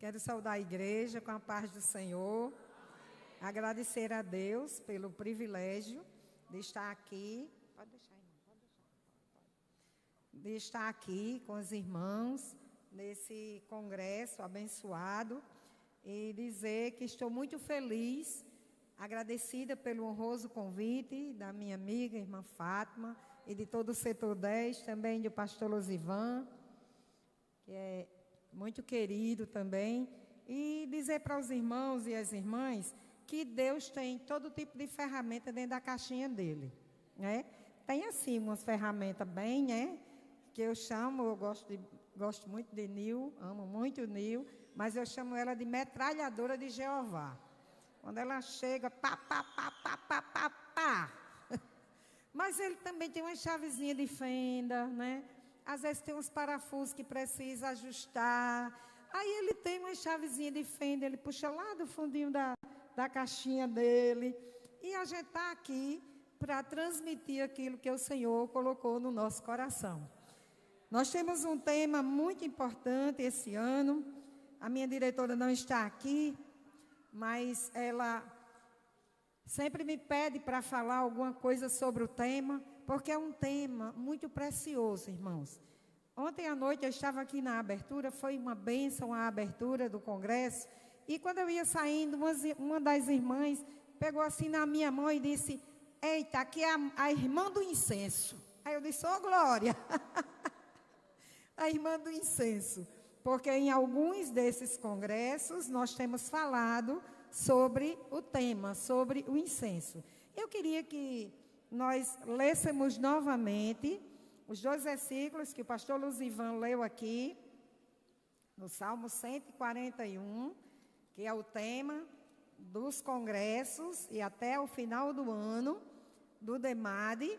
Quero saudar a igreja com a paz do Senhor. Agradecer a Deus pelo privilégio de estar aqui. Pode deixar, irmão, pode deixar. De estar aqui com os irmãos nesse congresso abençoado e dizer que estou muito feliz, agradecida pelo honroso convite da minha amiga, irmã Fátima, e de todo o setor 10, também do pastor Losivan, que é muito querido também, e dizer para os irmãos e as irmãs que Deus tem todo tipo de ferramenta dentro da caixinha dele, né? Tem assim umas ferramentas bem, né? Que eu chamo, eu gosto muito de Nil, amo muito Nil, mas eu chamo ela de metralhadora de Jeová. Quando ela chega, pá, pá, pá, pá, pá, pá, pá. Mas ele também tem uma chavezinha de fenda, né? Às vezes tem uns parafusos que precisa ajustar. Aí ele tem uma chavezinha de fenda, ele puxa lá do fundinho da caixinha dele. E a gente está aqui para transmitir aquilo que o Senhor colocou no nosso coração. Nós temos um tema muito importante esse ano. A minha diretora não está aqui, mas ela sempre me pede para falar alguma coisa sobre o tema, porque é um tema muito precioso, irmãos. Ontem à noite eu estava aqui na abertura, foi uma bênção a abertura do congresso, e quando eu ia saindo, uma das irmãs pegou assim na minha mão e disse: eita, aqui é a irmã do incenso. Aí eu disse: ô glória! A irmã do incenso. Porque em alguns desses congressos nós temos falado sobre o tema, sobre o incenso. Eu queria que nós lêssemos novamente os 2 versículos que o pastor Luzivan leu aqui, no Salmo 141, que é o tema dos congressos e até o final do ano, do DEMAD.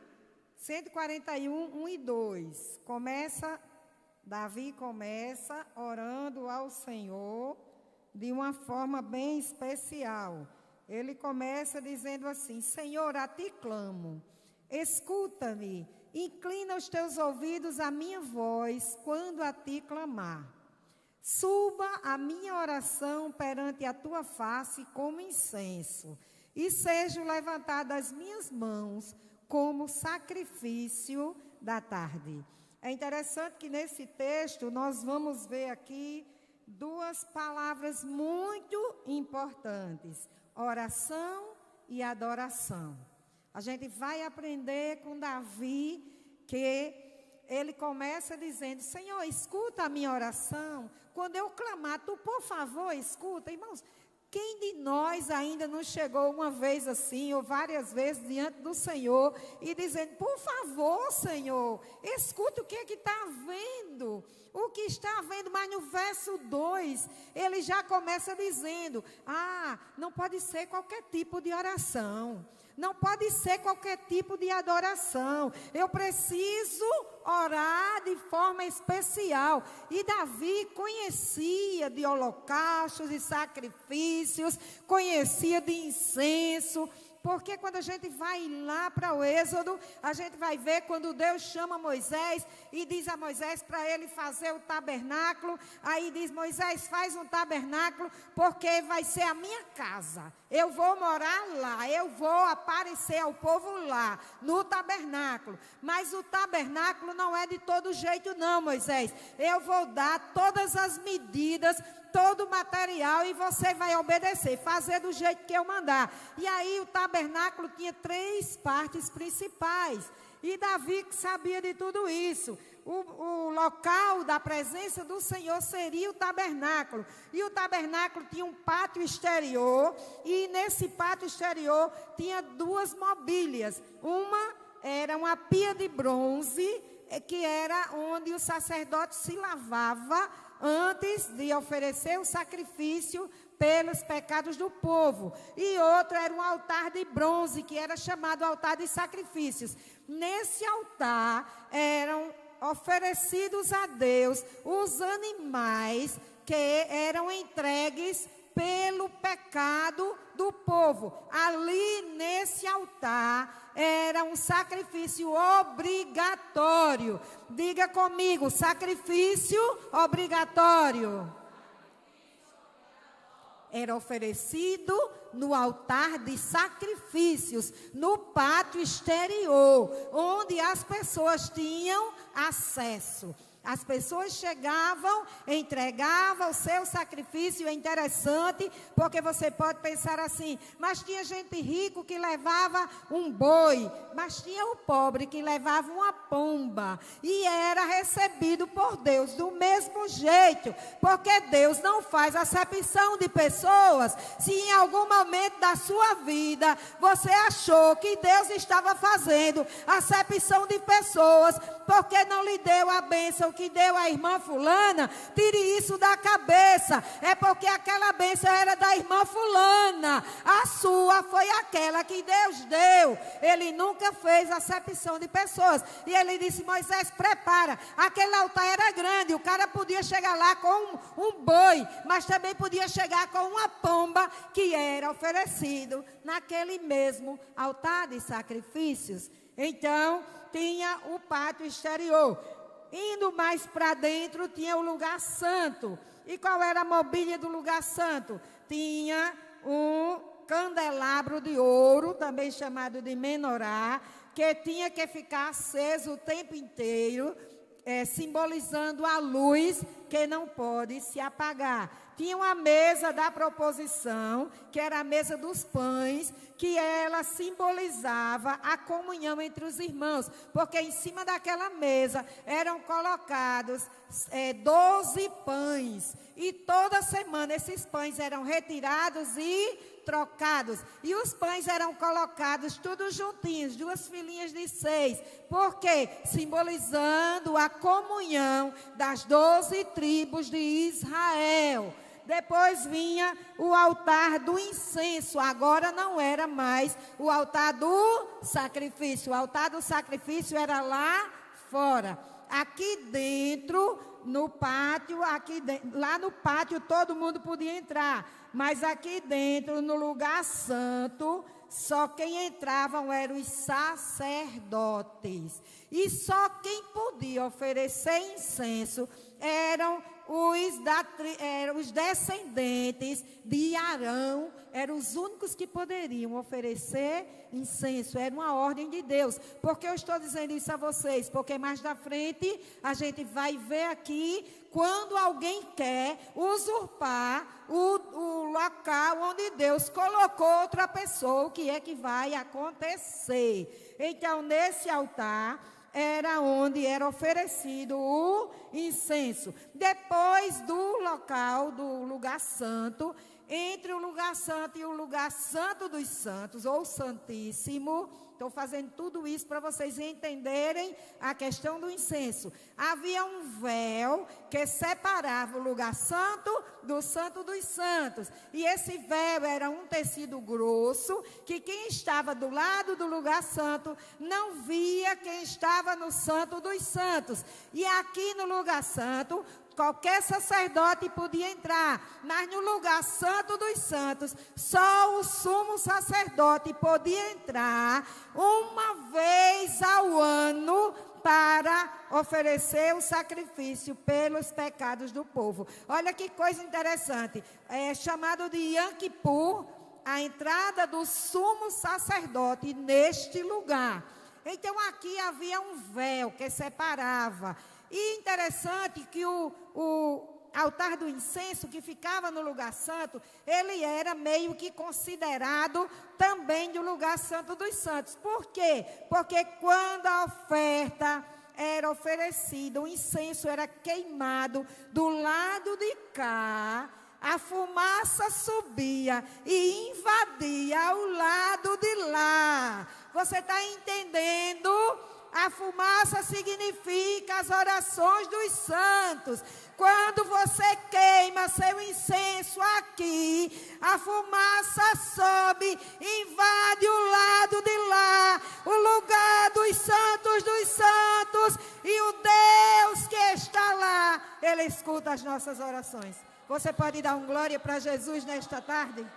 141, 1 e 2. Davi começa orando ao Senhor de uma forma bem especial. Ele começa dizendo assim: Senhor, a ti clamo, escuta-me, inclina os teus ouvidos à minha voz quando a ti clamar. Suba a minha oração perante a tua face como incenso, e sejam levantadas as minhas mãos como sacrifício da tarde. É interessante que nesse texto nós vamos ver aqui 2 palavras muito importantes: oração e adoração. A gente vai aprender com Davi que ele começa dizendo: Senhor, escuta a minha oração. Quando eu clamar, tu por favor escuta. Irmãos, quem de nós ainda não chegou uma vez assim, ou várias vezes diante do Senhor, e dizendo: por favor, Senhor, escuta o que é que está havendo, o que está havendo. Mas no verso 2, ele já começa dizendo: não pode ser qualquer tipo de oração, não pode ser qualquer tipo de adoração. Eu preciso orar de forma especial. E Davi conhecia de holocaustos e sacrifícios, conhecia de incenso. Porque quando a gente vai lá para o Êxodo, a gente vai ver quando Deus chama Moisés e diz a Moisés para ele fazer o tabernáculo. Aí diz: Moisés, faz um tabernáculo, porque vai ser a minha casa. Eu vou morar lá, eu vou aparecer ao povo lá, no tabernáculo. Mas o tabernáculo não é de todo jeito não, Moisés. Eu vou dar todas as medidas, todo o material, e você vai obedecer, fazer do jeito que eu mandar. E aí o tabernáculo tinha 3 partes principais, e Davi sabia de tudo isso. O local da presença do Senhor seria o tabernáculo, e o tabernáculo tinha um pátio exterior, e nesse pátio exterior tinha 2 mobílias. Uma era uma pia de bronze, que era onde o sacerdote se lavava antes de oferecer o sacrifício pelos pecados do povo. E outro era um altar de bronze, que era chamado altar de sacrifícios. Nesse altar eram oferecidos a Deus os animais que eram entregues pelo pecado do povo. Ali nesse altar era um sacrifício obrigatório. Diga comigo: sacrifício obrigatório. era oferecido no altar de sacrifícios, no pátio exterior, onde as pessoas tinham acesso. As pessoas chegavam, entregavam o seu sacrifício. É interessante, porque você pode pensar assim, mas tinha gente rico que levava um boi, mas tinha o pobre que levava uma pomba, e era recebido por Deus do mesmo jeito, porque Deus não faz acepção de pessoas. Se em algum momento da sua vida você achou que Deus estava fazendo acepção de pessoas, porque não lhe deu a bênção que deu a irmã fulana, tire isso da cabeça. É porque aquela bênção era da irmã fulana, a sua foi aquela que Deus deu. Ele nunca fez acepção de pessoas. E ele disse: Moisés, prepara. Aquele altar era grande, o cara podia chegar lá com um boi, mas também podia chegar com uma pomba, que era oferecido naquele mesmo altar de sacrifícios. Então tinha o pátio exterior. Indo mais para dentro, tinha o lugar santo. E qual era a mobília do lugar santo? Tinha um candelabro de ouro, também chamado de menorá, que tinha que ficar aceso o tempo inteiro, simbolizando a luz que não pode se apagar. Tinha uma mesa da proposição, que era a mesa dos pães, que ela simbolizava a comunhão entre os irmãos, porque em cima daquela mesa eram colocados 12 pães, e toda semana esses pães eram retirados e trocados, e os pães eram colocados todos juntinhos, 2 filinhas de 6, porque simbolizando a comunhão das 12 tribos de Israel. Depois vinha o altar do incenso. Agora não era mais o altar do sacrifício. O altar do sacrifício era lá fora. Aqui dentro, no pátio, lá no pátio todo mundo podia entrar. Mas aqui dentro, no lugar santo, só quem entravam eram os sacerdotes. E só quem podia oferecer incenso eram os descendentes de Arão. Eram os únicos que poderiam oferecer incenso. Era uma ordem de Deus. Por que eu estou dizendo isso a vocês? Porque mais da frente a gente vai ver aqui quando alguém quer usurpar o local onde Deus colocou outra pessoa, o que é que vai acontecer? Então, nesse altar era onde era oferecido o incenso. Depois do local, do lugar santo, entre o lugar santo e o lugar santo dos santos, ou santíssimo, estou fazendo tudo isso para vocês entenderem a questão do incenso. Havia um véu que separava o lugar santo do santo dos santos. E esse véu era um tecido grosso, que quem estava do lado do lugar santo não via quem estava no santo dos santos. E aqui no lugar santo, qualquer sacerdote podia entrar, mas no lugar santo dos santos, só o sumo sacerdote podia entrar uma vez ao ano para oferecer o sacrifício pelos pecados do povo. Olha que coisa interessante, é chamado de Yom Kippur, a entrada do sumo sacerdote neste lugar. Então aqui havia um véu que separava. E interessante que o altar do incenso, que ficava no lugar santo, ele era meio que considerado também do lugar santo dos santos. Por quê? Porque quando a oferta era oferecida, o incenso era queimado do lado de cá, a fumaça subia e invadia o lado de lá. Você está entendendo? A fumaça significa as orações dos santos. Quando você queima seu incenso aqui, a fumaça sobe, invade o lado de lá, o lugar dos santos, e o Deus que está lá, Ele escuta as nossas orações. Você pode dar glória para Jesus nesta tarde?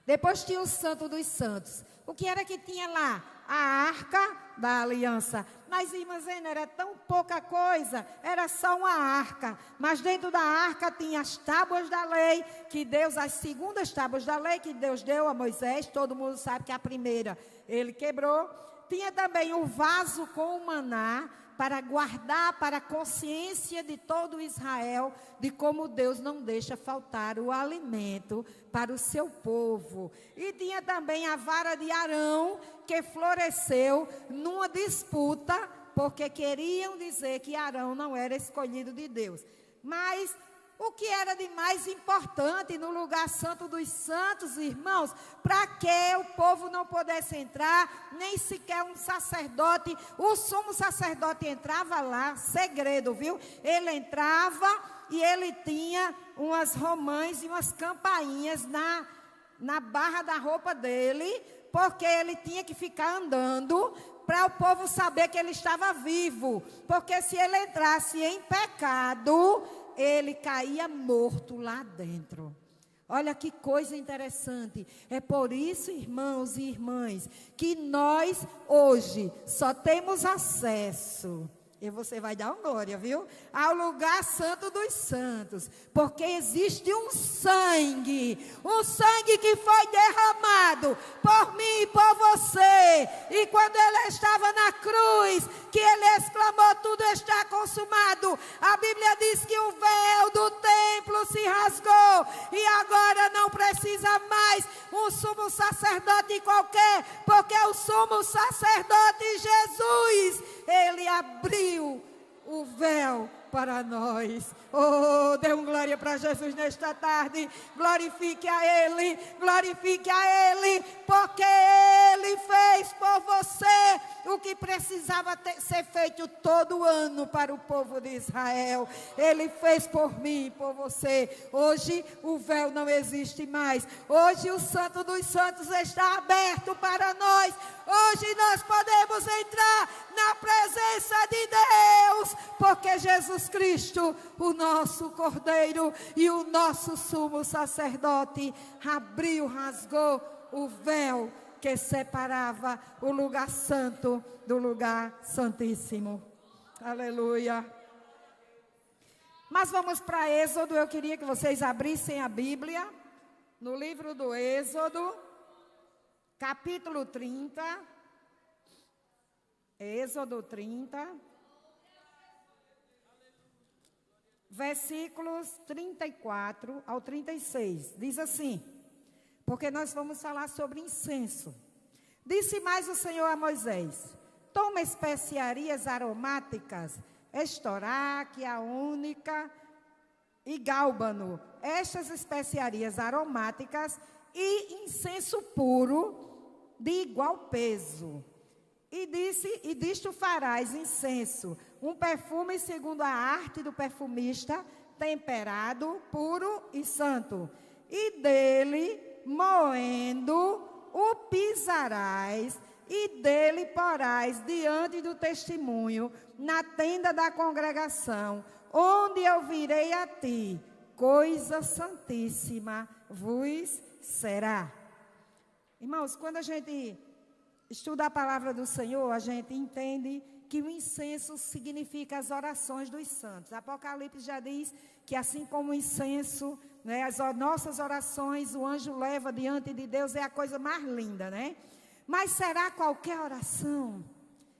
Depois tinha o santo dos santos. O que era que tinha lá? A arca da aliança. Mas, irmãs, era tão pouca coisa, era só uma arca. Mas dentro da arca tinha as tábuas da lei, que Deus, as segundas tábuas da lei que Deus deu a Moisés. Todo mundo sabe que a primeira ele quebrou. Tinha também o vaso com o maná, para guardar para a consciência de todo Israel, de como Deus não deixa faltar o alimento para o seu povo. E tinha também a vara de Arão, que floresceu numa disputa, porque queriam dizer que Arão não era escolhido de Deus. Mas o que era de mais importante no lugar santo dos santos, irmãos, para que o povo não pudesse entrar, nem sequer um sacerdote, o sumo sacerdote entrava lá, segredo, viu? Ele entrava e ele tinha umas romãs e umas campainhas na barra da roupa dele, porque ele tinha que ficar andando para o povo saber que ele estava vivo, porque se ele entrasse em pecado, ele caía morto lá dentro. Olha que coisa interessante. É por isso, irmãos e irmãs, que nós hoje só temos acesso, e você vai dar uma glória, viu? Ao lugar santo dos santos. Porque existe um sangue que foi derramado por mim e por você. E quando ele estava na cruz, que ele exclamou, tudo está consumado. A Bíblia diz que o véu do templo se rasgou. E agora não precisa mais um sumo sacerdote qualquer, porque o sumo sacerdote Jesus, ele abriu o véu para nós. Oh, dê uma glória para Jesus nesta tarde. Glorifique a Ele, porque Ele fez por você o que precisava ser feito todo ano para o povo de Israel. Ele fez por mim e por você. Hoje o véu não existe mais. Hoje o Santo dos Santos está aberto para nós. Hoje nós podemos entrar na presença de Deus, porque Jesus Cristo, o nosso Cordeiro e o nosso sumo sacerdote, rasgou o véu que separava o lugar santo do lugar santíssimo. Aleluia. Mas vamos para Êxodo. Eu queria que vocês abrissem a Bíblia no livro do Êxodo, capítulo 30. Êxodo 30. Versículos 34 ao 36, diz assim, porque nós vamos falar sobre incenso. Disse mais o Senhor a Moisés, toma especiarias aromáticas, estoraque, aônica e gálbano, estas especiarias aromáticas e incenso puro de igual peso. E disto farás incenso, um perfume segundo a arte do perfumista, temperado, puro e santo. E dele, moendo, o pisarás, e dele porás diante do testemunho, na tenda da congregação, onde eu virei a ti, coisa santíssima vos será. Irmãos, quando a gente estuda a palavra do Senhor, a gente entende que o incenso significa as orações dos santos. Apocalipse já diz que assim como o incenso, né, as nossas orações, o anjo leva diante de Deus, é a coisa mais linda, né? Mas será qualquer oração?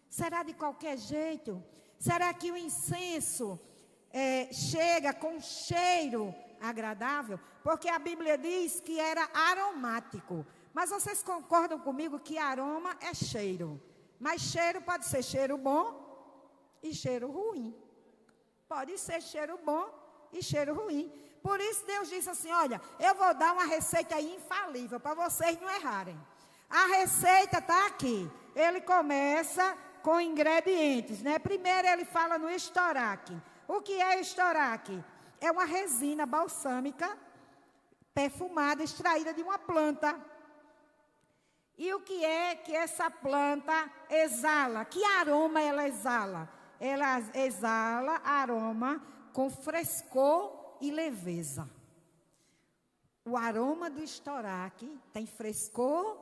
Será de qualquer jeito? Será que o incenso chega com cheiro agradável? Porque a Bíblia diz que era aromático. Mas vocês concordam comigo que aroma é cheiro? Mas cheiro pode ser cheiro bom e cheiro ruim. Pode ser cheiro bom e cheiro ruim. Por isso Deus disse assim, olha, eu vou dar uma receita aí infalível, para vocês não errarem. A receita está aqui. Ele começa com ingredientes, né? Primeiro ele fala no estoraque. O que é estoraque? É uma resina balsâmica, perfumada, extraída de uma planta. E o que é que essa planta exala? Que aroma ela exala? Ela exala aroma com frescor e leveza. O aroma do estoraque tem frescor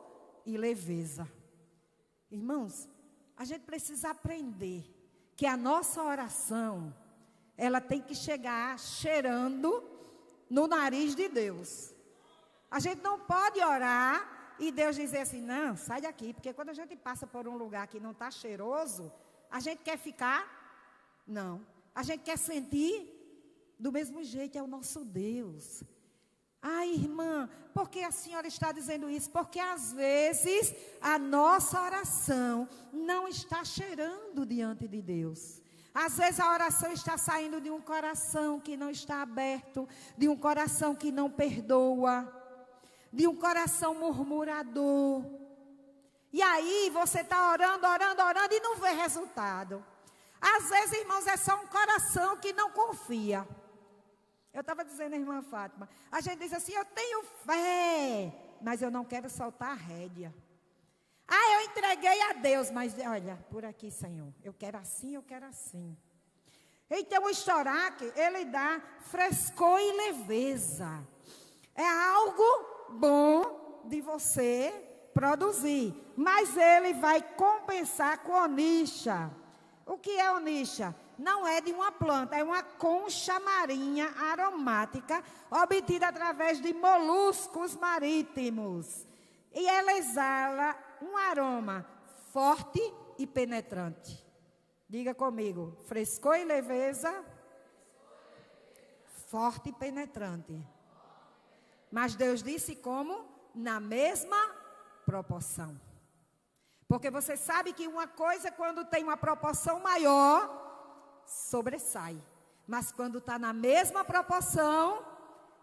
e leveza. Irmãos, a gente precisa aprender que a nossa oração, ela tem que chegar cheirando no nariz de Deus. A gente não pode orar e Deus dizer assim, não, sai daqui, porque quando a gente passa por um lugar que não está cheiroso, a gente quer ficar, não. A gente quer sentir do mesmo jeito, é o nosso Deus. Ai, irmã, por que a senhora está dizendo isso? Porque às vezes a nossa oração não está cheirando diante de Deus. Às vezes a oração está saindo de um coração que não está aberto, de um coração que não perdoa, de um coração murmurador. E aí você está orando e não vê resultado. Às vezes, irmãos, é só um coração que não confia. Eu estava dizendo à irmã Fátima, a gente diz assim, eu tenho fé, mas eu não quero soltar a rédea. Ah, eu entreguei a Deus, mas olha, por aqui, Senhor, eu quero assim, eu quero assim. Então o estoraque, ele dá frescor e leveza. É algo bom de você produzir, mas ele vai compensar com onixa. O que é onixa? Não é de uma planta, é uma concha marinha aromática obtida através de moluscos marítimos. E ela exala um aroma forte e penetrante. Diga comigo, frescor e leveza, forte e penetrante. Mas Deus disse como? Na mesma proporção. Porque você sabe que uma coisa, quando tem uma proporção maior, sobressai. Mas quando está na mesma proporção,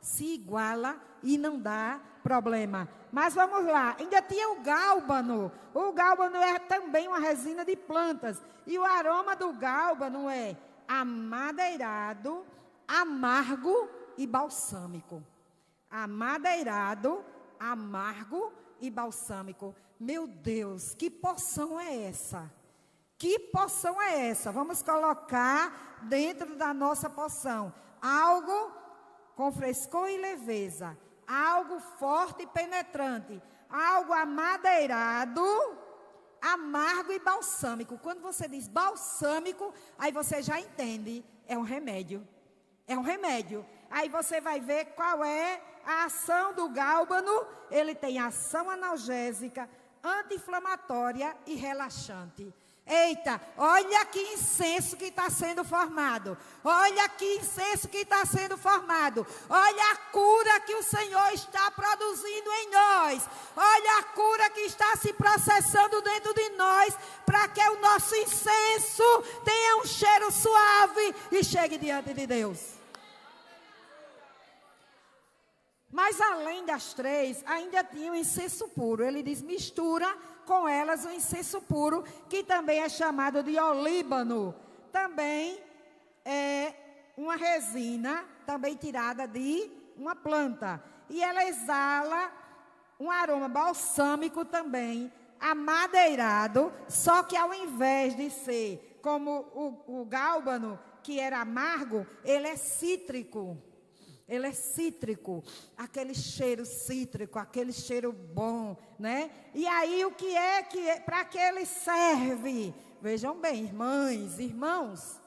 se iguala e não dá problema. Mas vamos lá, ainda tinha o gálbano. O gálbano é também uma resina de plantas. E o aroma do gálbano é amadeirado, amargo e balsâmico. Amadeirado, amargo e balsâmico. Meu Deus, que poção é essa? Que poção é essa? Vamos colocar dentro da nossa poção algo com frescor e leveza, algo forte e penetrante, algo amadeirado, amargo e balsâmico. Quando você diz balsâmico, aí você já entende, é um remédio. É um remédio. Aí você vai ver qual é a ação do gálbano. Ele tem ação analgésica, anti-inflamatória e relaxante. Eita, olha que incenso que está sendo formado. Olha que incenso que está sendo formado. Olha a cura que o Senhor está produzindo em nós. Olha a cura que está se processando dentro de nós, para que o nosso incenso tenha um cheiro suave e chegue diante de Deus. Mas além das três, ainda tinha o incenso puro. Ele diz, mistura com elas o incenso puro, que também é chamado de olíbano. Também é uma resina, também tirada de uma planta. E ela exala um aroma balsâmico também, amadeirado, só que ao invés de ser como o gálbano, que era amargo, ele é cítrico. Ele é cítrico, aquele cheiro cítrico, aquele cheiro bom, né? E aí o que é para que ele serve? Vejam bem, irmãs, irmãos,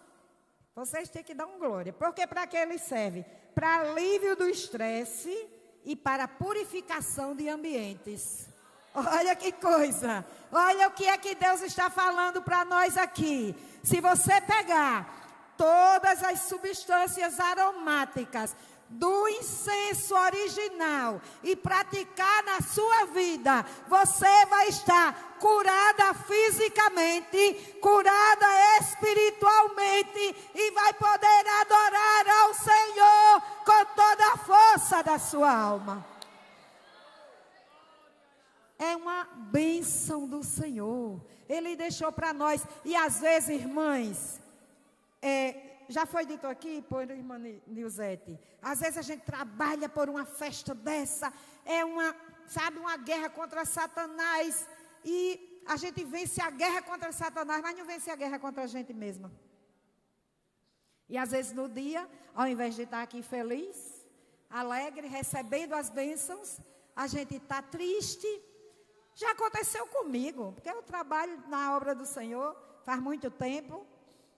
vocês têm que dar um glória. Porque para que ele serve? Para alívio do estresse e para purificação de ambientes. Olha que coisa, olha o que é que Deus está falando para nós aqui. Se você pegar todas as substâncias aromáticas do incenso original e praticar na sua vida, você vai estar curada fisicamente, curada espiritualmente e vai poder adorar ao Senhor com toda a força da sua alma. É uma bênção do Senhor. Ele deixou para nós. E às vezes, irmãs, já foi dito aqui por irmã Nilzete, às vezes a gente trabalha por uma festa dessa, é uma guerra contra Satanás, e a gente vence a guerra contra Satanás, mas não vence a guerra contra a gente mesma. E às vezes no dia, ao invés de estar aqui feliz, alegre, recebendo as bênçãos, a gente está triste, Já aconteceu comigo, porque eu trabalho na obra do Senhor faz muito tempo,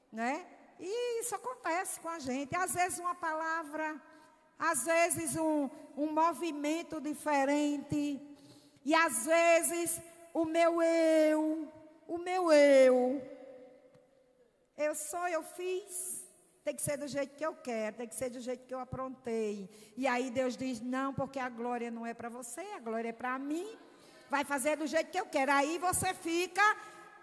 né? E isso acontece com a gente. Às vezes uma palavra, às vezes um movimento diferente, e às vezes o meu eu, eu fiz, tem que ser do jeito que eu quero, tem que ser do jeito que eu aprontei. E aí Deus diz, não, porque a glória não é para você, a glória é para mim, vai fazer do jeito que eu quero. Aí você fica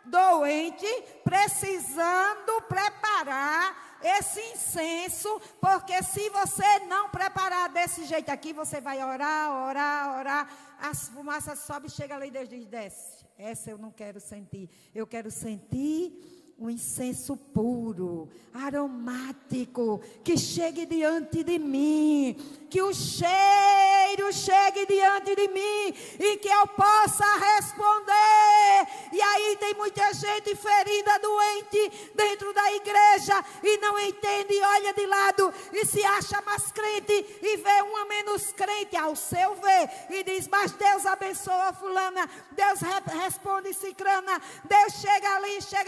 doente, precisando preparar esse incenso, porque se você não preparar desse jeito aqui, você vai orar, as fumaças sobem, chega ali e Deus diz, desce. Essa eu não quero sentir, eu quero sentir um incenso puro, aromático, que chegue diante de mim, que o cheiro chegue diante de mim e que eu possa responder. E aí tem muita gente ferida, doente dentro da igreja e não entende, olha de lado e se acha mais crente e vê uma menos crente ao seu ver e diz, mas Deus abençoa fulana, Deus responde cicrana, Deus chega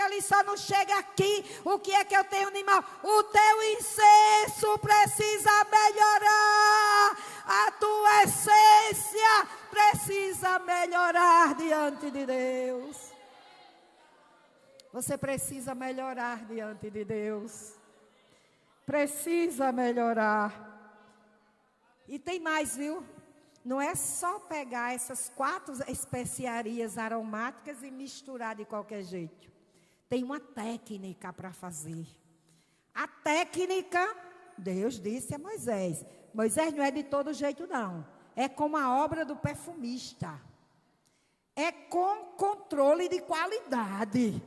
ali, só não chega aqui. O que é que eu tenho de mal? O teu incenso precisa melhorar, a tua essência precisa melhorar diante de Deus. Você precisa melhorar diante de Deus. Precisa melhorar. E tem mais, viu? Não é só pegar essas 4 especiarias aromáticas e misturar de qualquer jeito. Tem uma técnica para fazer. A técnica, Deus disse a Moisés. Moisés não é de todo jeito, não. É como a obra do perfumista. É com controle de qualidade.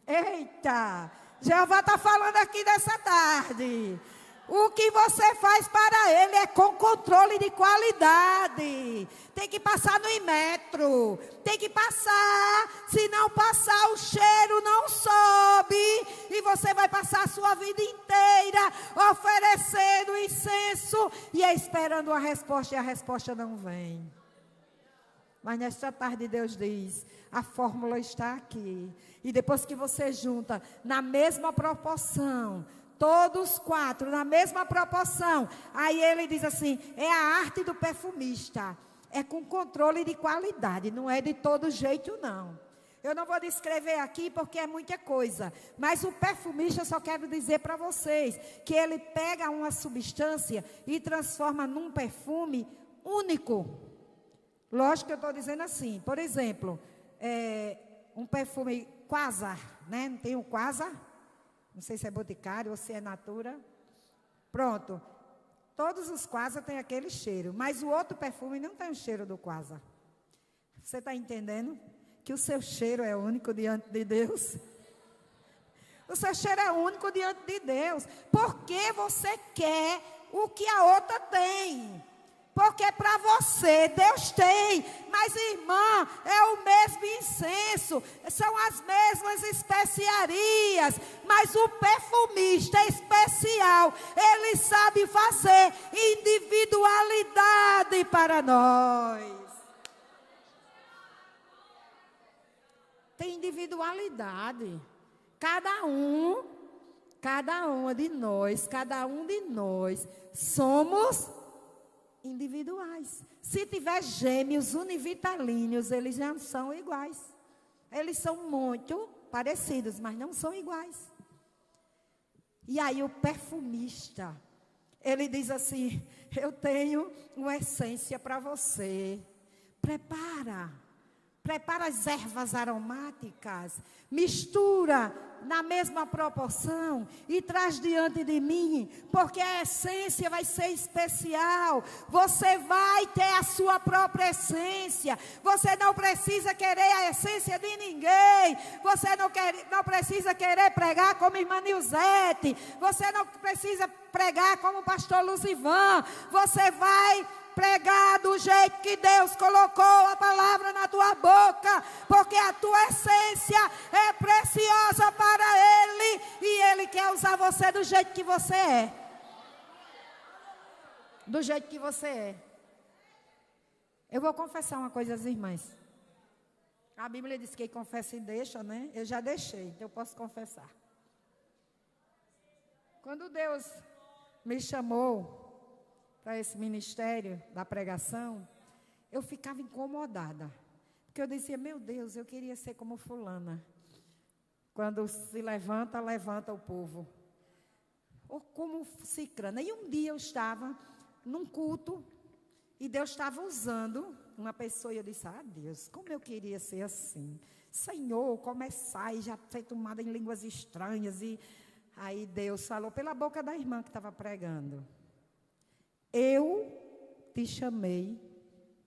Eita! Jeová está falando aqui nessa tarde. O que você faz para ele é com controle de qualidade. Tem que passar no Inmetro. Tem que passar. Se não passar, o cheiro não sobe. E você vai passar a sua vida inteira oferecendo incenso e esperando a resposta. E a resposta não vem. Mas nesta tarde Deus diz, a fórmula está aqui. E depois que você junta na mesma proporção, todos 4 na mesma proporção. Aí ele diz assim, é a arte do perfumista. É com controle de qualidade, não é de todo jeito não. Eu não vou descrever aqui porque é muita coisa. Mas o perfumista, eu só quero dizer para vocês, que ele pega uma substância e transforma num perfume único. Lógico que eu estou dizendo assim, por exemplo, um perfume Quasar, né? Não tem um Quasar? Não sei se é Boticário ou se é Natura. Pronto. Todos os Quasar têm aquele cheiro. Mas o outro perfume não tem o cheiro do Quasar. Você está entendendo? Que o seu cheiro é único diante de Deus. O seu cheiro é único diante de Deus. Porque você quer o que a outra tem. Porque para você Deus tem, mas irmã, é o mesmo incenso, são as mesmas especiarias, mas o perfumista é especial, ele sabe fazer individualidade para nós. Tem individualidade, cada um de nós somos individuais. Se tiver gêmeos univitalinos, eles não são iguais. Eles são muito parecidos, mas não são iguais. E aí o perfumista, ele diz assim, eu tenho uma essência para você. Prepara as ervas aromáticas, mistura na mesma proporção e traz diante de mim, porque a essência vai ser especial. Você vai ter a sua própria essência. Você não precisa querer a essência de ninguém. Você não precisa querer pregar como irmã Nilzete. Você não precisa pregar como o pastor Luzivan. Você vai pregar do jeito que Deus colocou a palavra na tua boca, porque a tua essência é preciosa para Ele, e Ele quer usar você do jeito que você é. Do jeito que você é. Eu vou confessar uma coisa às irmãs. A Bíblia diz que quem confessa e deixa, né? Eu já deixei, então eu posso confessar. Quando Deus me chamou para esse ministério da pregação, eu ficava incomodada. Porque eu dizia, meu Deus, eu queria ser como fulana. Quando se levanta, levanta o povo. Ou como cicrana. E um dia eu estava num culto e Deus estava usando uma pessoa e eu disse, Deus, como eu queria ser assim. Senhor, começar e já ser tomada em línguas estranhas. E aí Deus falou pela boca da irmã que estava pregando. Eu te chamei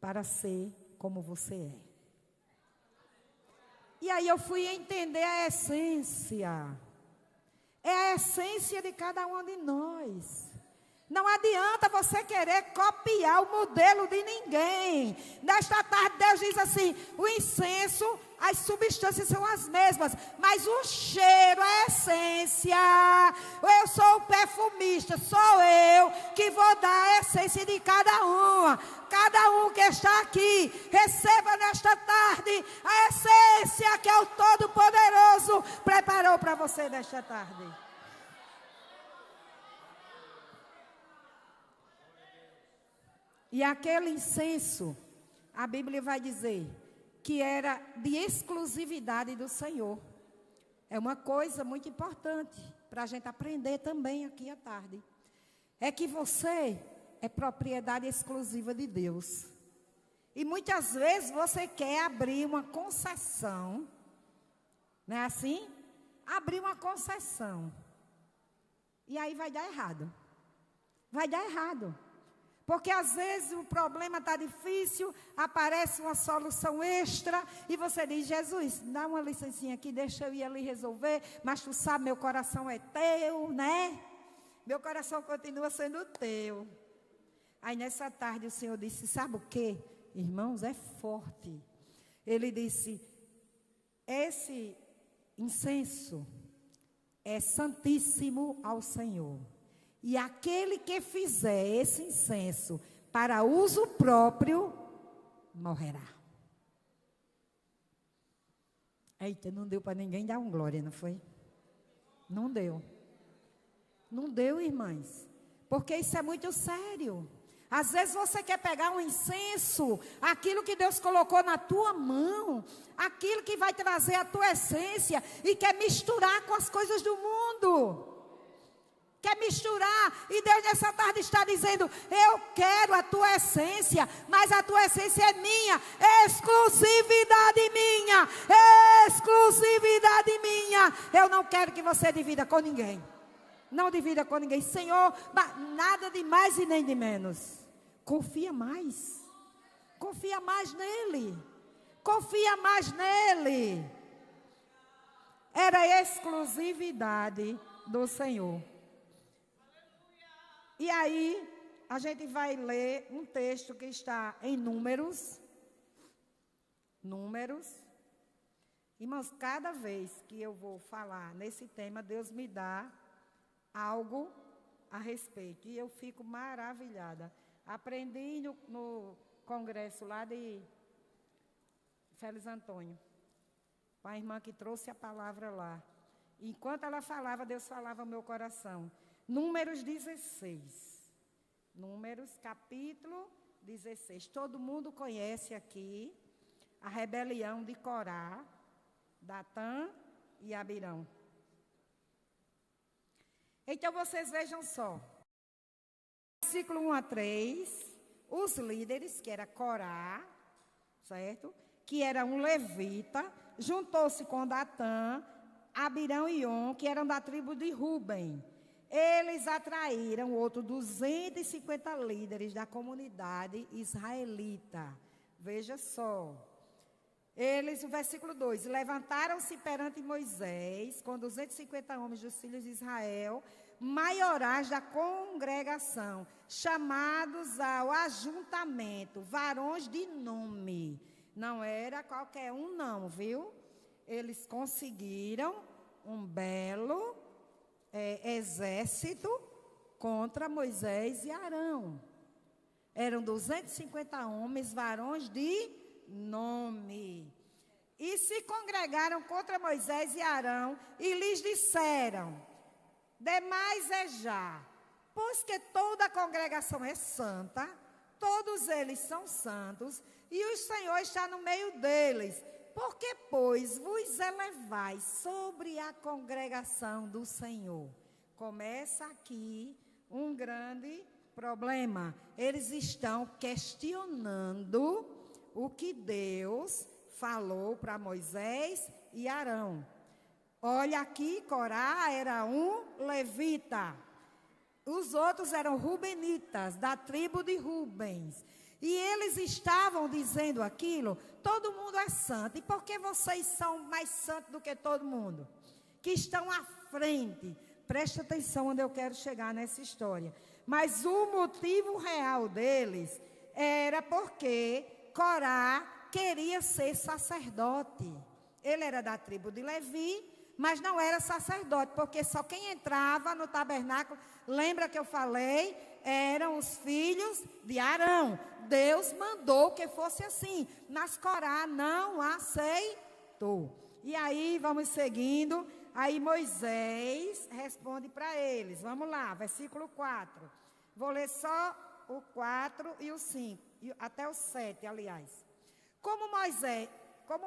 para ser como você é. E aí eu fui entender a essência. É a essência de cada um de nós. Não adianta você querer copiar o modelo de ninguém. Nesta tarde Deus diz assim, o incenso, as substâncias são as mesmas, mas o cheiro, a essência, eu sou o perfumista, sou eu que vou dar a essência de cada uma. Cada um que está aqui, receba nesta tarde a essência que é o Todo-Poderoso preparou para você nesta tarde. E aquele incenso, a Bíblia vai dizer que era de exclusividade do Senhor. É uma coisa muito importante para a gente aprender também aqui à tarde. É que você é propriedade exclusiva de Deus. E muitas vezes você quer abrir uma concessão, não é assim? Abrir uma concessão. E aí vai dar errado. Vai dar errado. Porque às vezes o problema está difícil, aparece uma solução extra e você diz, Jesus, dá uma licencinha aqui, deixa eu ir ali resolver, mas tu sabe, meu coração é teu, né? Meu coração continua sendo teu. Aí nessa tarde o Senhor disse, sabe o quê? Irmãos, é forte. Ele disse, esse incenso é santíssimo ao Senhor. E aquele que fizer esse incenso para uso próprio, morrerá. Eita, não deu para ninguém dar um glória, não foi? Não deu. Não deu, irmãs. Porque isso é muito sério. Às vezes você quer pegar um incenso, aquilo que Deus colocou na tua mão, aquilo que vai trazer a tua essência, e quer misturar com as coisas do mundo. Quer misturar, e Deus nessa tarde está dizendo, eu quero a tua essência, mas a tua essência é minha, exclusividade minha, exclusividade minha. Eu não quero que você divida com ninguém. Não divida com ninguém, Senhor, nada de mais e nem de menos. Confia mais. Confia mais nele. Confia mais nele. Era exclusividade do Senhor. E aí, a gente vai ler um texto que está em Números. Números. Irmãos, cada vez que eu vou falar nesse tema, Deus me dá algo a respeito. E eu fico maravilhada. Aprendi no congresso lá de Félix Antônio, com a irmã que trouxe a palavra lá. Enquanto ela falava, Deus falava ao meu coração. Números 16. Números, capítulo 16. Todo mundo conhece aqui a rebelião de Corá, Datã e Abirão. Então, vocês vejam só. Versículo 1 a 3. Os líderes, que era Corá, certo? Que era um levita, juntou-se com Datã, Abirão e On, que eram da tribo de Ruben. Eles atraíram outros 250 líderes da comunidade israelita. Veja só. Eles, o versículo 2, levantaram-se perante Moisés, com 250 homens dos filhos de Israel, maiorais da congregação, chamados ao ajuntamento, varões de nome. Não era qualquer um não, viu? Eles conseguiram um belo exército contra Moisés e Arão. Eram 250 homens, varões de nome. E se congregaram contra Moisés e Arão e lhes disseram: demais é já, pois que toda a congregação é santa, todos eles são santos, e o Senhor está no meio deles. Por que, pois, vos elevais sobre a congregação do Senhor? Começa aqui um grande problema. Eles estão questionando o que Deus falou para Moisés e Arão. Olha aqui, Corá era um levita. Os outros eram rubenitas, da tribo de Rubens. E eles estavam dizendo aquilo: todo mundo é santo. E por que vocês são mais santos do que todo mundo? Que estão à frente. Presta atenção onde eu quero chegar nessa história. Mas o motivo real deles era porque Corá queria ser sacerdote. Ele era da tribo de Levi, mas não era sacerdote, porque só quem entrava no tabernáculo, lembra que eu falei, eram os filhos de Arão. Deus mandou que fosse assim, mas Corá não aceitou. E aí, vamos seguindo. Aí Moisés responde para eles. Vamos lá, versículo 4. Vou ler só o 4 e o 5, até o 7, aliás. Como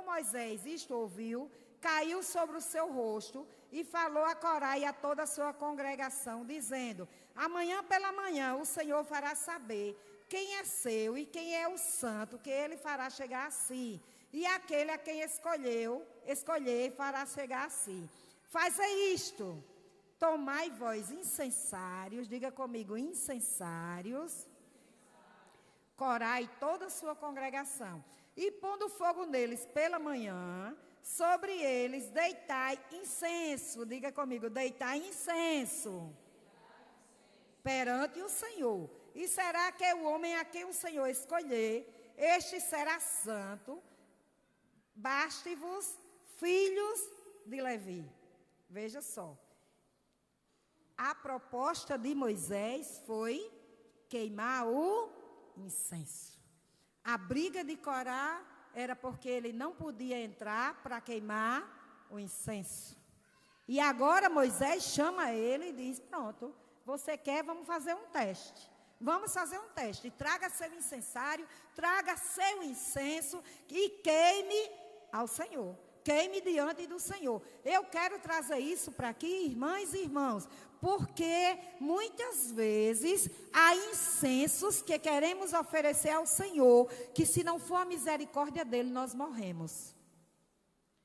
Moisés isto ouviu, caiu sobre o seu rosto e falou a Corá e a toda a sua congregação, dizendo: amanhã pela manhã o Senhor fará saber quem é seu e quem é o santo, que ele fará chegar a si. E aquele a quem escolher fará chegar a si. Fazei isto, tomai vós incensários, diga comigo, incensários, Corá e toda a sua congregação, e pondo fogo neles pela manhã, sobre eles deitai incenso, diga comigo, deitai incenso, perante o Senhor. E será que o homem a quem o Senhor escolher, este será santo, baste-vos, filhos de Levi. Veja só, a proposta de Moisés foi queimar o incenso. A briga de Corá era porque ele não podia entrar para queimar o incenso. E agora Moisés chama ele e diz: pronto, você quer, vamos fazer um teste. Vamos fazer um teste. Traga seu incensário, traga seu incenso e queime ao Senhor. Queime diante do Senhor. Eu quero trazer isso para aqui, irmãs e irmãos, porque muitas vezes há incensos que queremos oferecer ao Senhor, que se não for a misericórdia dele, nós morremos.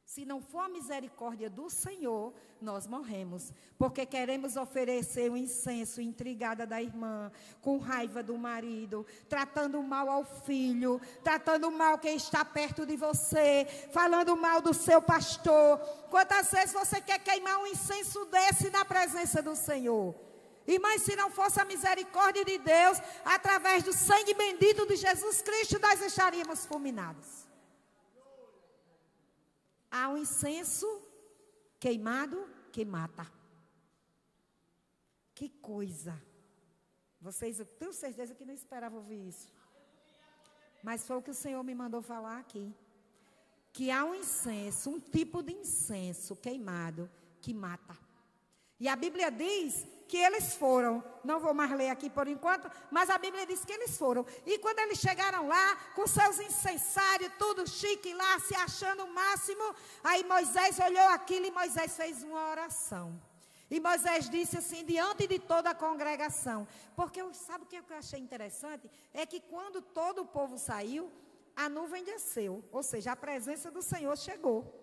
Se não for a misericórdia do Senhor, nós morremos. Porque queremos oferecer um incenso intrigada da irmã, com raiva do marido, tratando mal ao filho, tratando mal quem está perto de você, falando mal do seu pastor. Quantas vezes você quer queimar um incenso desse na presença do Senhor? Irmãs, se não fosse a misericórdia de Deus, através do sangue bendito de Jesus Cristo, nós estaríamos fulminados. Há um incenso queimado que mata. Que coisa. Vocês, eu tenho certeza que não esperavam ouvir isso. Mas foi o que o Senhor me mandou falar aqui. Que há um incenso, um tipo de incenso queimado que mata. E a Bíblia diz que eles foram, não vou mais ler aqui por enquanto, mas a Bíblia diz que eles foram. E quando eles chegaram lá, com seus incensários, tudo chique lá, se achando o máximo, aí Moisés olhou aquilo e Moisés fez uma oração. E Moisés disse assim, diante de toda a congregação, porque sabe o que eu achei interessante? É que quando todo o povo saiu, a nuvem desceu, ou seja, a presença do Senhor chegou.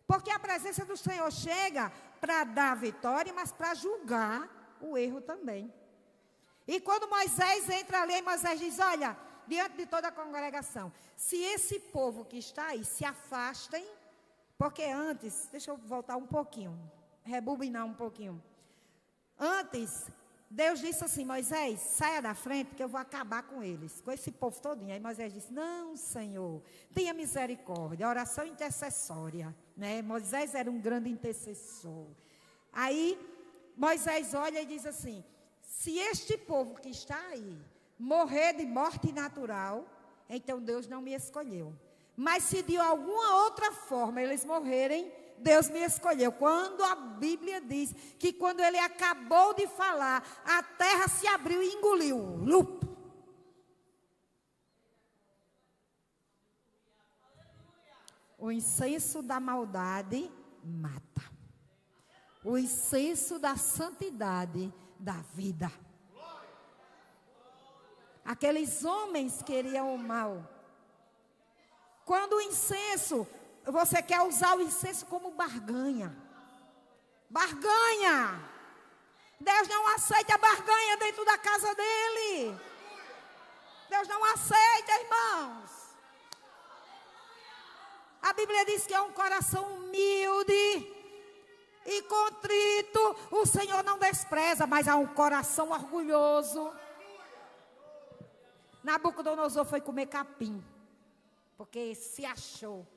Porque a presença do Senhor chega para dar vitória, mas para julgar o erro também. E quando Moisés entra ali, Moisés diz, olha, diante de toda a congregação, se esse povo que está aí se afastem, porque antes, deixa eu voltar um pouquinho, rebobinar um pouquinho. Antes, Deus disse assim, Moisés, saia da frente que eu vou acabar com eles, com esse povo todinho. Aí Moisés disse, não, Senhor, tenha misericórdia, oração intercessória, né? Moisés era um grande intercessor. Aí Moisés olha e diz assim, se este povo que está aí morrer de morte natural, então Deus não me escolheu. Mas se de alguma outra forma eles morrerem, Deus me escolheu. Quando a Bíblia diz que quando ele acabou de falar, a terra se abriu e engoliu. Lup. O incenso da maldade mata. O incenso da santidade dá vida. Aqueles homens queriam o mal. Quando o incenso, você quer usar o incenso como barganha. Barganha. Deus não aceita barganha dentro da casa dele. Deus não aceita, irmãos. A Bíblia diz que é um coração humilde e contrito. O Senhor não despreza, mas há um coração orgulhoso. Nabucodonosor foi comer capim, porque se achou.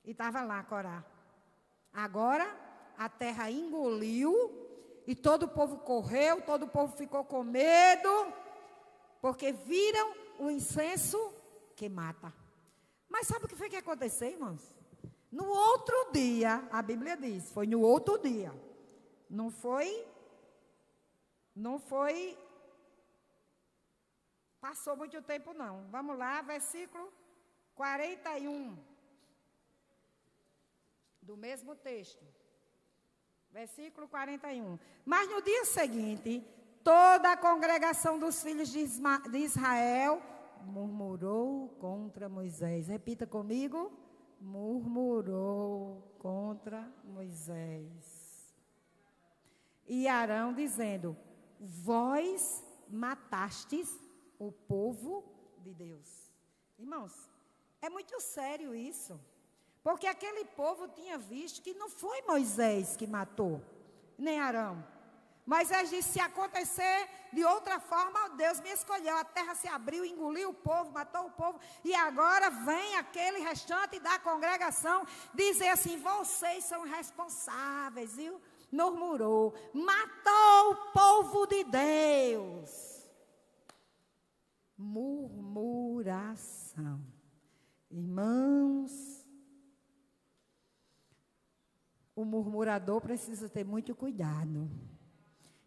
E estava lá, Corá. Agora, a terra engoliu, e todo o povo correu, todo o povo ficou com medo, porque viram o incenso que mata. Mas sabe o que foi que aconteceu, irmãos? No outro dia, a Bíblia diz, foi no outro dia. Não foi, passou muito tempo não. Vamos lá, versículo 41. Do mesmo texto. Versículo 41. Mas no dia seguinte, toda a congregação dos filhos de Israel murmurou contra Moisés. Repita comigo. Murmurou contra Moisés. E Arão dizendo: vós matastes o povo de Deus. Irmãos, é muito sério isso. Porque aquele povo tinha visto que não foi Moisés que matou, nem Arão. Moisés disse: se acontecer de outra forma, Deus me escolheu. A terra se abriu, engoliu o povo, matou o povo. E agora vem aquele restante da congregação dizer assim: vocês são responsáveis, viu? Murmurou, matou o povo de Deus. Murmuração. Irmãos, o murmurador precisa ter muito cuidado.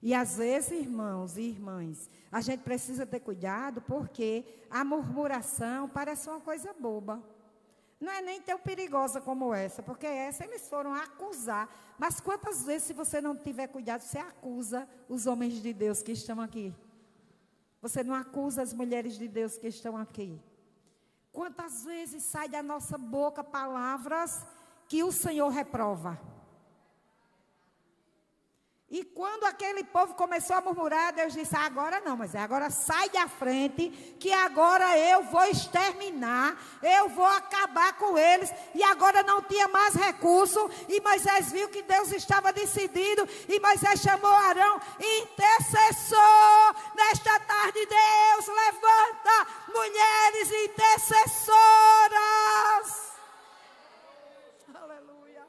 E às vezes, irmãos e irmãs, a gente precisa ter cuidado porque a murmuração parece uma coisa boba. Não é nem tão perigosa como essa, porque essa eles foram acusar. Mas quantas vezes, se você não tiver cuidado, você acusa os homens de Deus que estão aqui? Você não acusa as mulheres de Deus que estão aqui? Quantas vezes sai da nossa boca palavras que o Senhor reprova? E quando aquele povo começou a murmurar, Deus disse: agora não, mas agora sai da frente, que agora eu vou exterminar, eu vou acabar com eles. E agora não tinha mais recurso, e Moisés viu que Deus estava decidido, e Moisés chamou Arão: intercessor, nesta tarde Deus levanta mulheres intercessoras. Aleluia.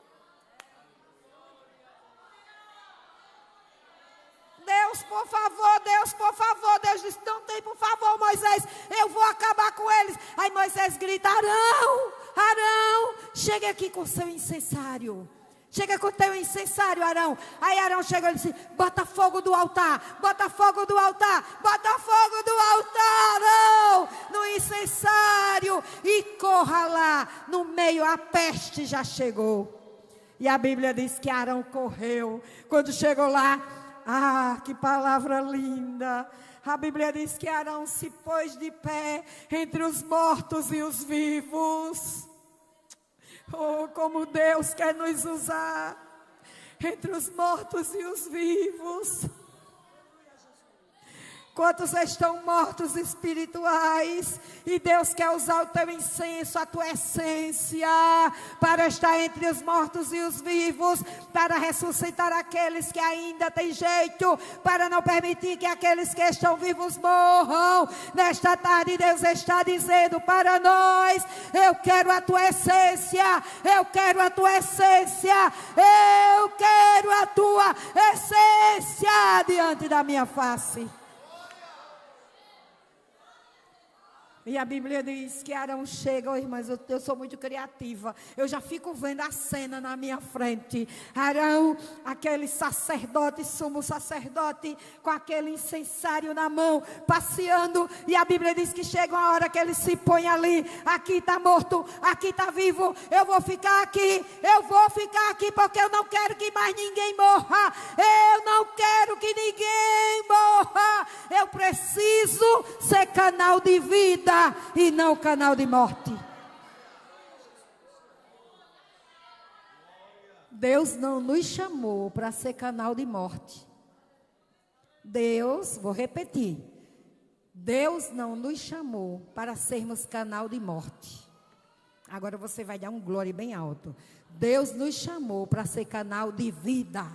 Deus, por favor, Deus, por favor. Deus disse: não tem por favor, Moisés, eu vou acabar com eles. Aí Moisés grita: Arão, Arão, chega aqui com o seu incensário. Chega com o teu incensário, Arão. Aí Arão chega e disse: bota fogo do altar, bota fogo do altar, bota fogo do altar, Arão, no incensário, e corra lá, no meio a peste já chegou. E a Bíblia diz que Arão correu. Quando chegou lá, que palavra linda. A Bíblia diz que Arão se pôs de pé entre os mortos e os vivos. Oh, como Deus quer nos usar entre os mortos e os vivos. Quantos estão mortos espirituais, e Deus quer usar o teu incenso, a tua essência, para estar entre os mortos e os vivos, para ressuscitar aqueles que ainda têm jeito, para não permitir que aqueles que estão vivos morram. Nesta tarde Deus está dizendo para nós: eu quero a tua essência, eu quero a tua essência, eu quero a tua essência diante da minha face. E a Bíblia diz que Arão chega, oh, irmãs, eu sou muito criativa. Eu já fico vendo a cena na minha frente. Arão, aquele sacerdote, sumo sacerdote, com aquele incensário na mão, passeando. E a Bíblia diz que chega uma hora que ele se põe ali. Aqui está morto, aqui está vivo. Eu vou ficar aqui porque eu não quero que mais ninguém morra. Eu não quero que ninguém morra. Eu preciso ser canal de vida e não canal de morte. Deus não nos chamou para ser canal de morte. Deus, vou repetir, Deus não nos chamou para sermos canal de morte. Agora você vai dar um glória bem alto. Deus nos chamou para ser canal de vida.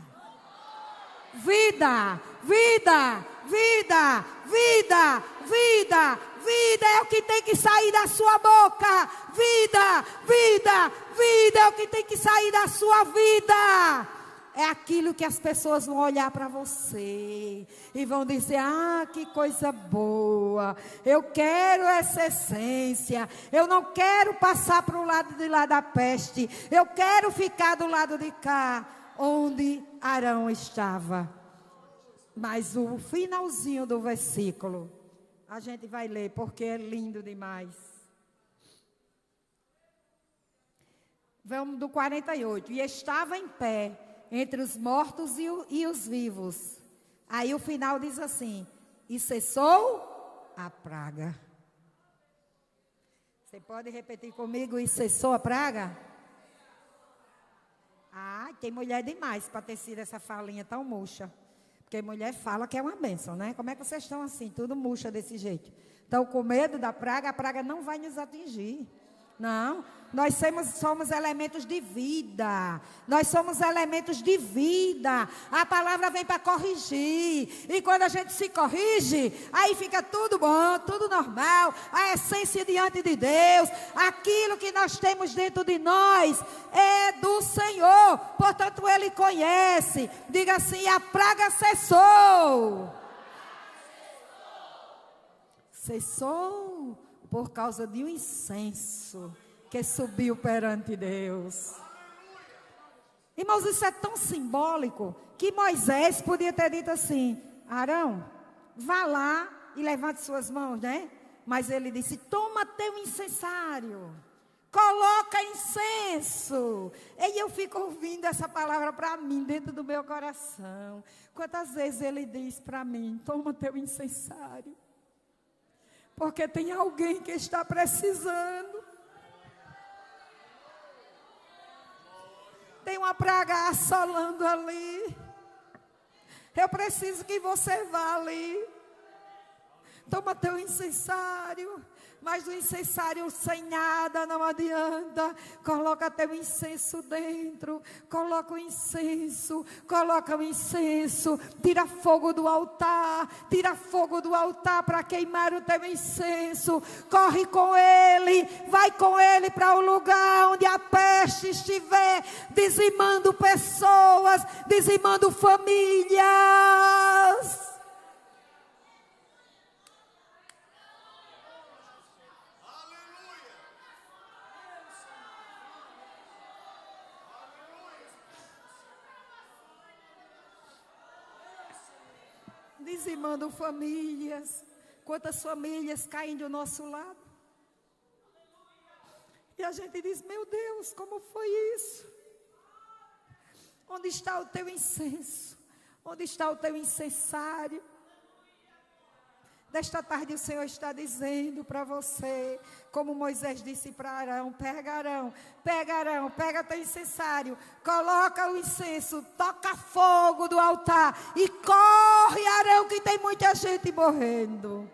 Vida, vida, vida, vida, vida, vida é o que tem que sair da sua boca. Vida, vida, vida é o que tem que sair da sua vida. É aquilo que as pessoas vão olhar para você e vão dizer: ah, que coisa boa, eu quero essa essência, eu não quero passar para o lado de lá da peste, eu quero ficar do lado de cá, onde Arão estava. Mas o finalzinho do versículo, a gente vai ler porque é lindo demais. Vamos do 48. E estava em pé entre os mortos e os vivos. Aí o final diz assim: e cessou a praga. Você pode repetir comigo: e cessou a praga? Ah, tem mulher demais para ter sido essa falinha tão murcha. Porque mulher fala que é uma bênção, né? Como é que vocês estão assim, tudo murcha desse jeito? Estão com medo da praga? A praga não vai nos atingir. Não, nós somos elementos de vida. Nós somos elementos de vida. A palavra vem para corrigir. E quando a gente se corrige, aí fica tudo bom, tudo normal. A essência diante de Deus, aquilo que nós temos dentro de nós é do Senhor. Portanto, Ele conhece. Diga assim: a praga cessou. Cessou por causa de um incenso que subiu perante Deus. Irmãos, isso é tão simbólico que Moisés podia ter dito assim: Arão, vá lá e levante suas mãos, né? Mas ele disse: toma teu incensário, coloca incenso. E eu fico ouvindo essa palavra para mim dentro do meu coração. Quantas vezes ele diz para mim: toma teu incensário. Porque tem alguém que está precisando. Tem uma praga assolando ali. Eu preciso que você vá ali. Toma teu incensário. Mas o incensário sem nada não adianta. Coloca teu incenso dentro. Coloca o incenso. Coloca o incenso. Tira fogo do altar. Tira fogo do altar para queimar o teu incenso. Corre com ele. Vai com ele para o lugar onde a peste estiver. Dizimando pessoas. Dizimando famílias. Dizimando famílias. Quantas famílias caem do nosso lado. E a gente diz: meu Deus, como foi isso? Onde está o teu incenso? Onde está o teu incensário? Desta tarde o Senhor está dizendo para você, como Moisés disse para Arão: pega teu incensário, coloca o incenso, toca fogo do altar e corre, Arão, que tem muita gente morrendo.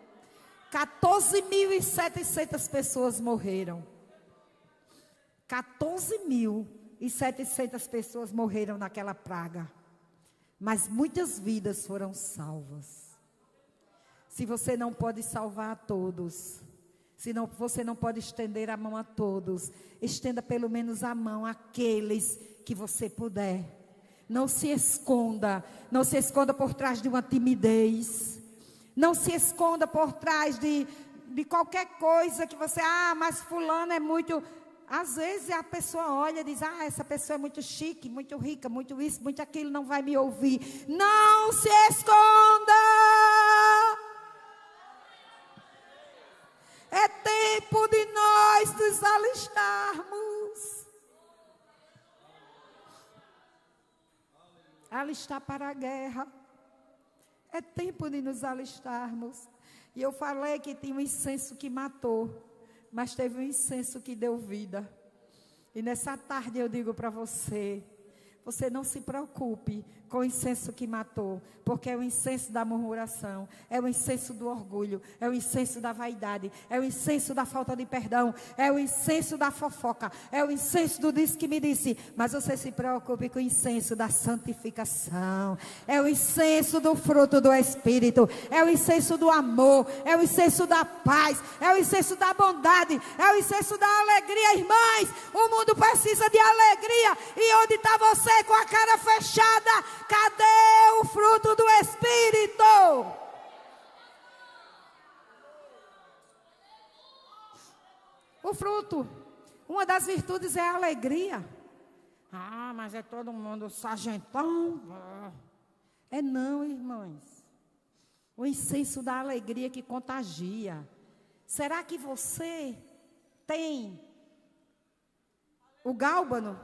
14.700 pessoas morreram. 14.700 pessoas morreram naquela praga. Mas muitas vidas foram salvas. Se você não pode salvar a todos, você não pode estender a mão a todos, estenda pelo menos a mão àqueles que você puder. Não se esconda por trás de uma timidez. Não se esconda por trás de qualquer coisa que você, mas fulano é muito... Às vezes a pessoa olha e diz, essa pessoa é muito chique, muito rica, muito isso, muito aquilo, não vai me ouvir. Não se esconda! É tempo de nós nos alistarmos. Alistar para a guerra. É tempo de nos alistarmos. E eu falei que tinha um incenso que matou, mas teve um incenso que deu vida. E nessa tarde eu digo para você, você não se preocupe com o incenso que matou, porque é o incenso da murmuração, é o incenso do orgulho, é o incenso da vaidade, é o incenso da falta de perdão, é o incenso da fofoca, é o incenso do disse que me disse. Mas você se preocupe com o incenso da santificação, é o incenso do fruto do Espírito, é o incenso do amor, é o incenso da paz, é o incenso da bondade, é o incenso da alegria. Irmãs, o mundo precisa de alegria, e onde está você com a cara fechada? Cadê o fruto do Espírito? O fruto, uma das virtudes é a alegria. Mas é todo mundo sargentão. É não, irmãs. O incenso da alegria que contagia. Será que você tem o gálbano?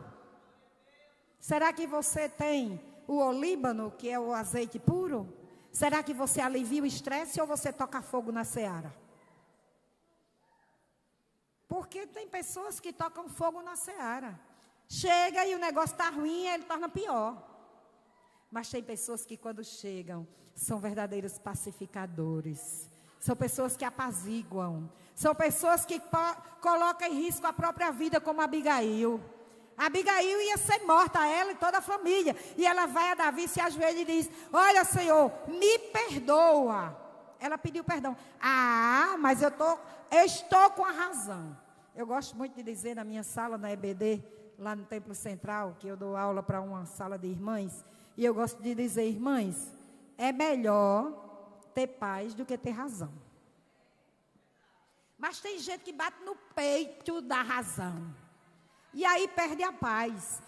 Será que você tem o olíbano, que é o azeite puro? Será que você alivia o estresse ou você toca fogo na seara? Porque tem pessoas que tocam fogo na seara. Chega e o negócio está ruim, ele torna pior. Mas tem pessoas que quando chegam, são verdadeiros pacificadores. São pessoas que apaziguam. São pessoas que colocam em risco a própria vida, como Abigail. Abigail ia ser morta, ela e toda a família. E ela vai a Davi, se ajoelha e diz, olha, Senhor, me perdoa. Ela pediu perdão. Mas eu estou com a razão. Eu gosto muito de dizer na minha sala, na EBD, lá no Templo Central, que eu dou aula para uma sala de irmãs. E eu gosto de dizer, irmãs, é melhor ter paz do que ter razão. Mas tem gente que bate no peito da razão. E aí perde a paz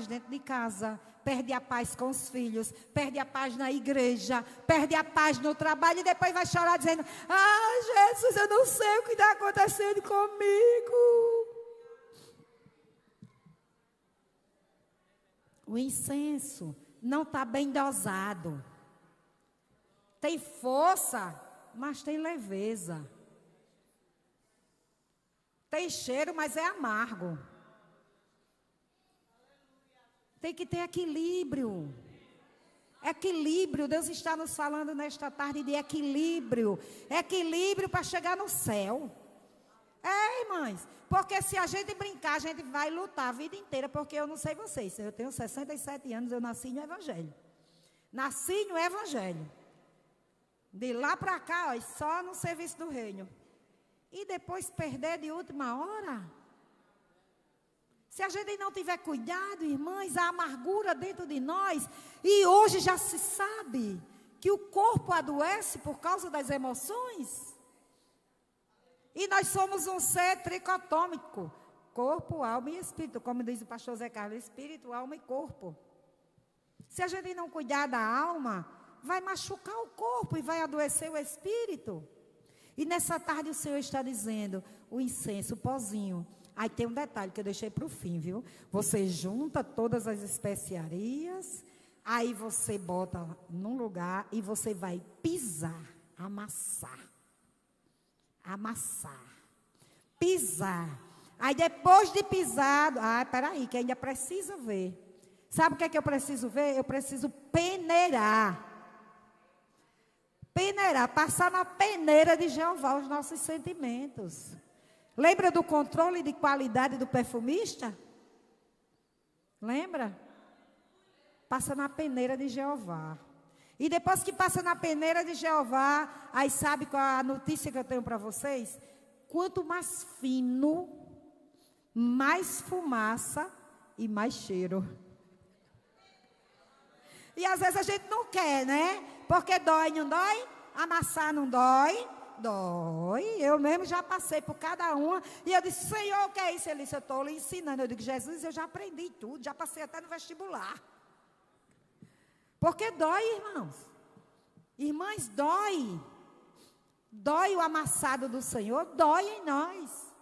dentro de casa, perde a paz com os filhos, perde a paz na igreja, perde a paz no trabalho e depois vai chorar dizendo, Jesus, eu não sei o que está acontecendo comigo. O incenso não está bem dosado. Tem força, mas tem leveza. Tem cheiro, mas é amargo. Tem que ter equilíbrio. Equilíbrio. Deus está nos falando nesta tarde de equilíbrio. Equilíbrio para chegar no céu. Irmãs. Porque se a gente brincar, a gente vai lutar a vida inteira. Porque eu não sei vocês. Eu tenho 67 anos, eu nasci no Evangelho. Nasci no Evangelho. De lá para cá, só no serviço do reino. E depois perder de última hora? Se a gente não tiver cuidado, irmãs, a amargura dentro de nós, e hoje já se sabe que o corpo adoece por causa das emoções. E nós somos um ser tricotômico, corpo, alma e espírito, como diz o pastor Zé Carlos, espírito, alma e corpo. Se a gente não cuidar da alma, vai machucar o corpo e vai adoecer o espírito. E nessa tarde o Senhor está dizendo, o incenso, o pozinho. Aí tem um detalhe que eu deixei para o fim, viu? Você junta todas as especiarias, aí você bota num lugar e você vai pisar, amassar. Pisar. Aí depois de pisado, peraí, que ainda precisa ver. Sabe o que é que eu preciso ver? Eu preciso peneirar. Passar na peneira de Jeová os nossos sentimentos. Lembra do controle de qualidade do perfumista? Lembra? Passa na peneira de Jeová. E depois que passa na peneira de Jeová, aí sabe qual a notícia que eu tenho para vocês? Quanto mais fino, mais fumaça e mais cheiro. E às vezes a gente não quer, né? Porque dói, não dói? Amassar não dói. Dói. Eu mesmo já passei por cada uma. E eu disse, Senhor, o que é isso? Ele disse, eu estou lhe ensinando. Eu digo, Jesus, eu já aprendi tudo. Já passei até no vestibular. Porque dói, irmãos. Irmãs, dói. Dói o amassado do Senhor, dói em nós.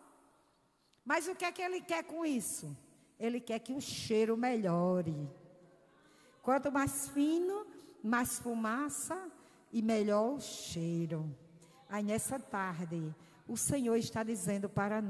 Mas o que é que Ele quer com isso? Ele quer que o cheiro melhore. Quanto mais fino, mais fumaça e melhor o cheiro. Aí nessa tarde, o Senhor está dizendo para nós.